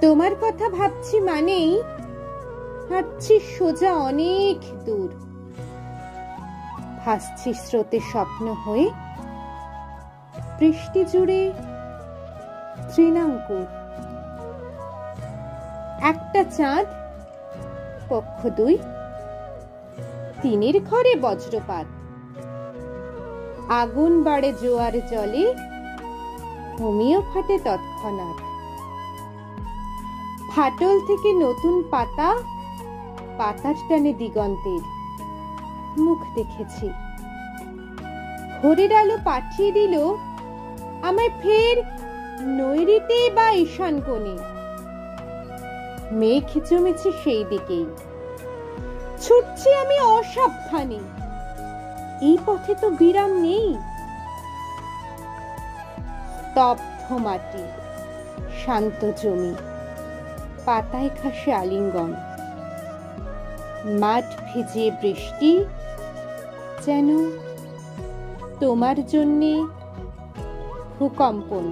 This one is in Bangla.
তোমার কথা ভাবছি মানেই হাঁটছি সোজা অনেক দূর, ভাসছি স্রোতে স্বপ্ন হয়ে, বৃষ্টি জুড়ে তৃণাঙ্কুর। একটা চাঁদ, পক্ষ 2, 3 ঘরে বজ্রপাত, আগুন বাড়ে জোয়ার জলে, ঘুমিও ফাটে তৎক্ষণাৎ। ফাটল থেকে নতুন পাতা, পাতার টানে দিগন্তের মুখ দেখেছি। ভোরের আলো পাঠিয়ে দিল আমায় ফের নৈঋত্যে বা ঈশান কোণে। মেঘ জমেছে সেই দিকেই, ছুটছি আমি অসাবধানে, এই পথে তো বিরাম নেই। স্তব্ধ মাটি, শান্ত জমি, পাতায় ঘাসে আলিঙ্গন, মাঠ ভিজিয়ে বৃষ্টি, যেন তোমার জন্যে ভূকম্পন।